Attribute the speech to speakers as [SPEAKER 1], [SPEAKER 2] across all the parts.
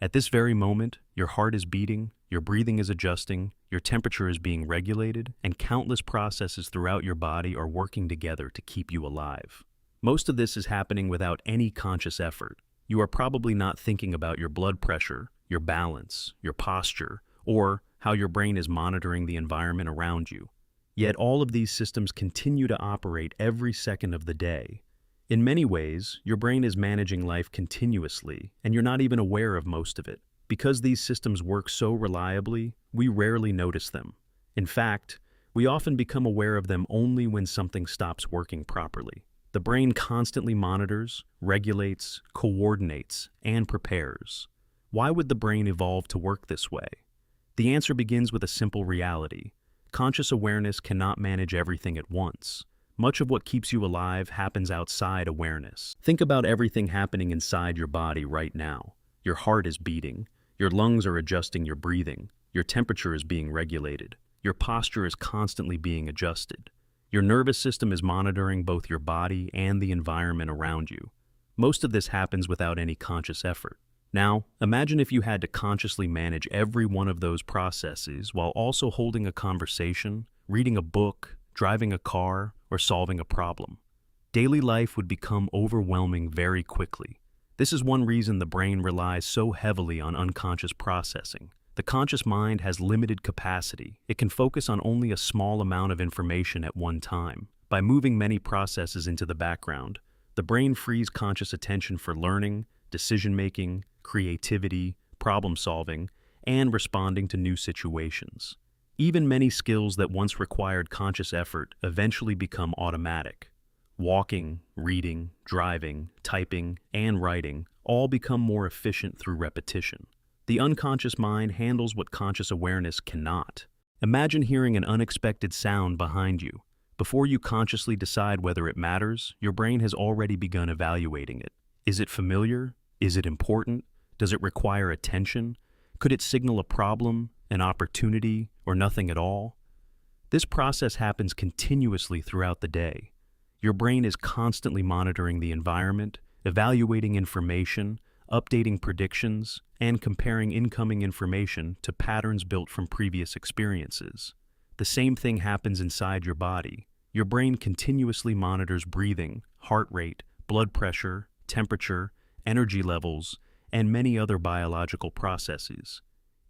[SPEAKER 1] At this very moment, your heart is beating, your breathing is adjusting, your temperature is being regulated, and countless processes throughout your body are working together to keep you alive. Most of this is happening without any conscious effort. You are probably not thinking about your blood pressure, your balance, your posture, or how your brain is monitoring the environment around you. Yet all of these systems continue to operate every second of the day. In many ways, your brain is managing life continuously, and you're not even aware of most of it. Because these systems work so reliably, we rarely notice them. In fact, we often become aware of them only when something stops working properly. The brain constantly monitors, regulates, coordinates, and prepares. Why would the brain evolve to work this way? The answer begins with a simple reality. Conscious awareness cannot manage everything at once. Much of what keeps you alive happens outside awareness. Think about everything happening inside your body right now. Your heart is beating. Your lungs are adjusting your breathing. Your temperature is being regulated. Your posture is constantly being adjusted. Your nervous system is monitoring both your body and the environment around you. Most of this happens without any conscious effort. Now, imagine if you had to consciously manage every one of those processes while also holding a conversation, reading a book, driving a car, or solving a problem. Daily life would become overwhelming very quickly. This is one reason the brain relies so heavily on unconscious processing. The conscious mind has limited capacity. It can focus on only a small amount of information at one time. By moving many processes into the background, the brain frees conscious attention for learning, decision-making, creativity, problem-solving, and responding to new situations. Even many skills that once required conscious effort eventually become automatic. Walking, reading, driving, typing, and writing all become more efficient through repetition. The unconscious mind handles what conscious awareness cannot. Imagine hearing an unexpected sound behind you. Before you consciously decide whether it matters, your brain has already begun evaluating it. Is it familiar? Is it important? Does it require attention? Could it signal a problem, an opportunity, or nothing at all? This process happens continuously throughout the day. Your brain is constantly monitoring the environment, evaluating information, updating predictions, and comparing incoming information to patterns built from previous experiences. The same thing happens inside your body. Your brain continuously monitors breathing, heart rate, blood pressure, temperature, energy levels, and many other biological processes.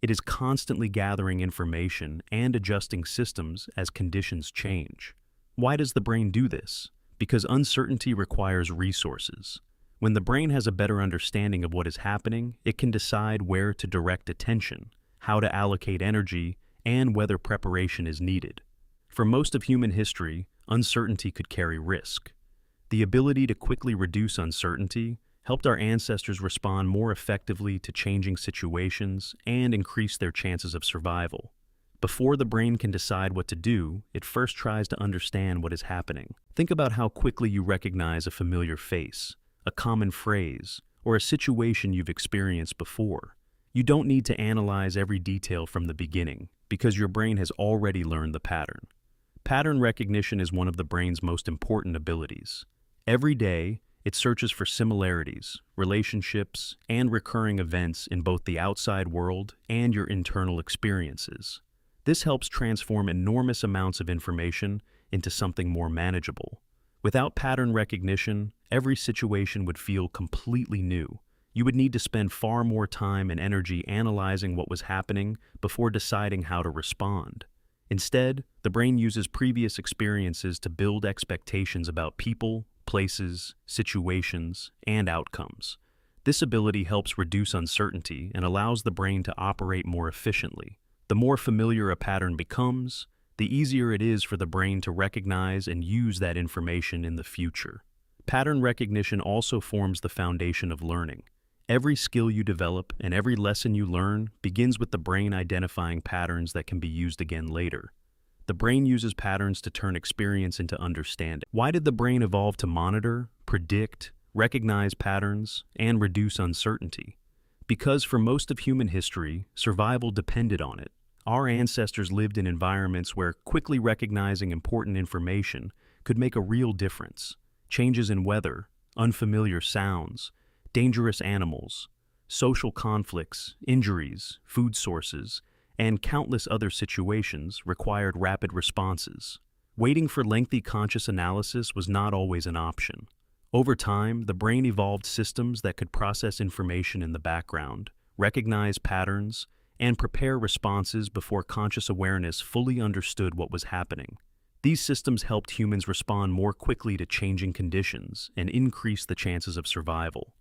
[SPEAKER 1] It is constantly gathering information and adjusting systems as conditions change. Why does the brain do this? Because uncertainty requires resources. When the brain has a better understanding of what is happening, it can decide where to direct attention, how to allocate energy, and whether preparation is needed. For most of human history, uncertainty could carry risk. The ability to quickly reduce uncertainty helped our ancestors respond more effectively to changing situations and increase their chances of survival. Before the brain can decide what to do, it first tries to understand what is happening. Think about how quickly you recognize a familiar face, a common phrase, or a situation you've experienced before. You don't need to analyze every detail from the beginning, because your brain has already learned the pattern. Pattern recognition is one of the brain's most important abilities. Every day, it searches for similarities, relationships, and recurring events in both the outside world and your internal experiences. This helps transform enormous amounts of information into something more manageable. Without pattern recognition, every situation would feel completely new. You would need to spend far more time and energy analyzing what was happening before deciding how to respond. Instead, the brain uses previous experiences to build expectations about people, places, situations, and outcomes. This ability helps reduce uncertainty and allows the brain to operate more efficiently. The more familiar a pattern becomes, the easier it is for the brain to recognize and use that information in the future. Pattern recognition also forms the foundation of learning. Every skill you develop and every lesson you learn begins with the brain identifying patterns that can be used again later. The brain uses patterns to turn experience into understanding. Why did the brain evolve to monitor, predict, recognize patterns, and reduce uncertainty? Because for most of human history, survival depended on it. Our ancestors lived in environments where quickly recognizing important information could make a real difference. Changes in weather, unfamiliar sounds, dangerous animals, social conflicts, injuries, food sources, and countless other situations required rapid responses. Waiting for lengthy conscious analysis was not always an option. Over time, the brain evolved systems that could process information in the background, recognize patterns, and prepare responses before conscious awareness fully understood what was happening. These systems helped humans respond more quickly to changing conditions and increase the chances of survival.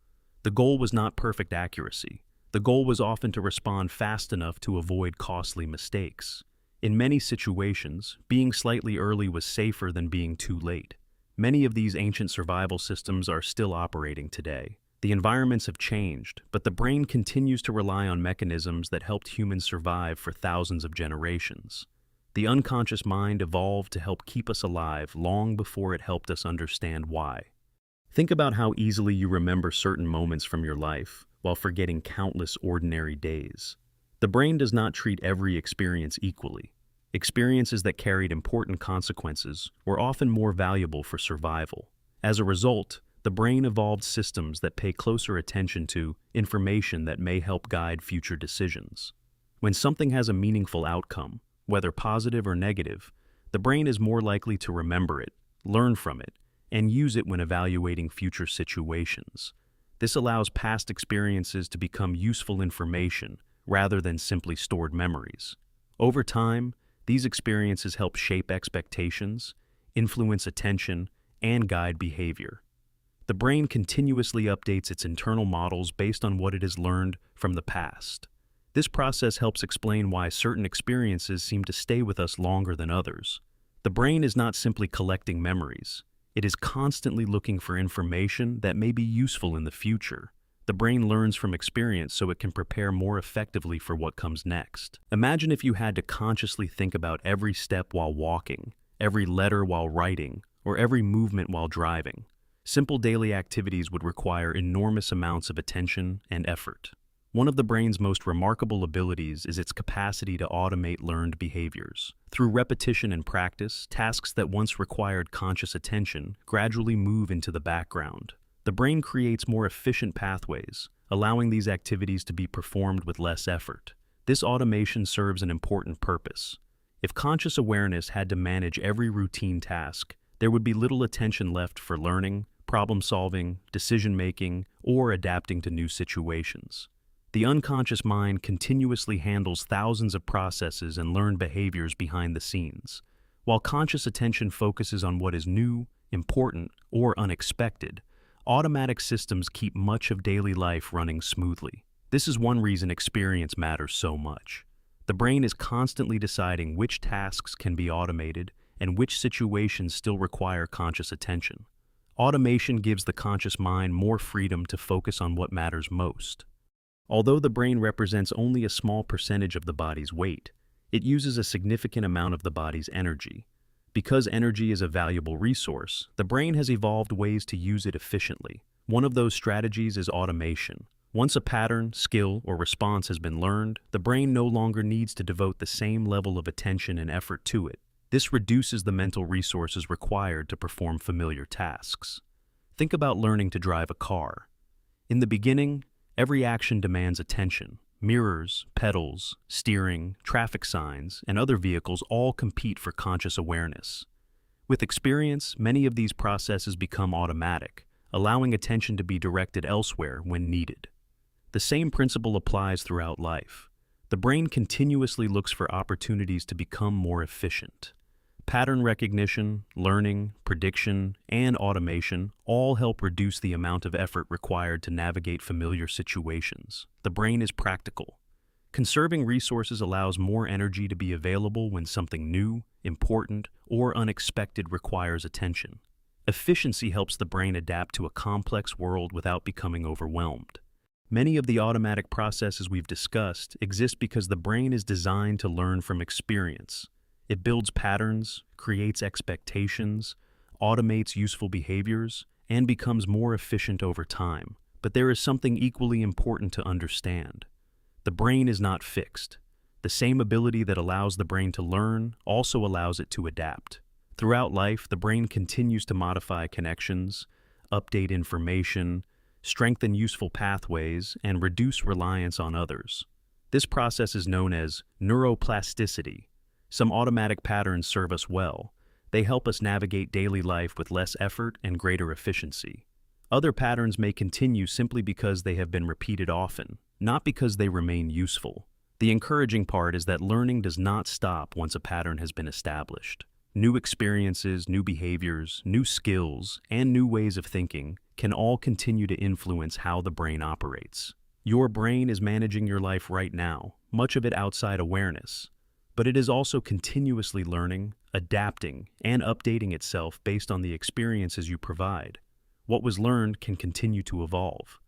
[SPEAKER 1] The goal was not perfect accuracy. The goal was often to respond fast enough to avoid costly mistakes. In many situations, being slightly early was safer than being too late. Many of these ancient survival systems are still operating today. The environments have changed, but the brain continues to rely on mechanisms that helped humans survive for thousands of generations. The unconscious mind evolved to help keep us alive long before it helped us understand why. Think about how easily you remember certain moments from your life while forgetting countless ordinary days. The brain does not treat every experience equally. Experiences that carried important consequences were often more valuable for survival. As a result, the brain evolved systems that pay closer attention to information that may help guide future decisions. When something has a meaningful outcome, whether positive or negative, the brain is more likely to remember it, learn from it, and use it when evaluating future situations. This allows past experiences to become useful information rather than simply stored memories. Over time, these experiences help shape expectations, influence attention, and guide behavior. The brain continuously updates its internal models based on what it has learned from the past. This process helps explain why certain experiences seem to stay with us longer than others. The brain is not simply collecting memories. It is constantly looking for information that may be useful in the future. The brain learns from experience so it can prepare more effectively for what comes next. Imagine if you had to consciously think about every step while walking, every letter while writing, or every movement while driving. Simple daily activities would require enormous amounts of attention and effort. One of the brain's most remarkable abilities is its capacity to automate learned behaviors. Through repetition and practice, tasks that once required conscious attention gradually move into the background. The brain creates more efficient pathways, allowing these activities to be performed with less effort. This automation serves an important purpose. If conscious awareness had to manage every routine task, there would be little attention left for learning, problem-solving, decision-making, or adapting to new situations. The unconscious mind continuously handles thousands of processes and learned behaviors behind the scenes, while conscious attention focuses on what is new, important, or unexpected. Automatic systems keep much of daily life running smoothly. This is one reason experience matters so much. The brain is constantly deciding which tasks can be automated and which situations still require conscious attention. Automation gives the conscious mind more freedom to focus on what matters most. Although the brain represents only a small percentage of the body's weight, it uses a significant amount of the body's energy. Because energy is a valuable resource, the brain has evolved ways to use it efficiently. One of those strategies is automation. Once a pattern, skill, or response has been learned, the brain no longer needs to devote the same level of attention and effort to it. This reduces the mental resources required to perform familiar tasks. Think about learning to drive a car. In the beginning, every action demands attention. Mirrors, pedals, steering, traffic signs, and other vehicles all compete for conscious awareness. With experience, many of these processes become automatic, allowing attention to be directed elsewhere when needed. The same principle applies throughout life. The brain continuously looks for opportunities to become more efficient. Pattern recognition, learning, prediction, and automation all help reduce the amount of effort required to navigate familiar situations. The brain is practical. Conserving resources allows more energy to be available when something new, important, or unexpected requires attention. Efficiency helps the brain adapt to a complex world without becoming overwhelmed. Many of the automatic processes we've discussed exist because the brain is designed to learn from experience. It builds patterns, creates expectations, automates useful behaviors, and becomes more efficient over time. But there is something equally important to understand. The brain is not fixed. The same ability that allows the brain to learn also allows it to adapt. Throughout life, the brain continues to modify connections, update information, strengthen useful pathways, and reduce reliance on others. This process is known as neuroplasticity. Some automatic patterns serve us well. They help us navigate daily life with less effort and greater efficiency. Other patterns may continue simply because they have been repeated often, not because they remain useful. The encouraging part is that learning does not stop once a pattern has been established. New experiences, new behaviors, new skills, and new ways of thinking can all continue to influence how the brain operates. Your brain is managing your life right now, much of it outside awareness, but it is also continuously learning, adapting, and updating itself based on the experiences you provide. What was learned can continue to evolve.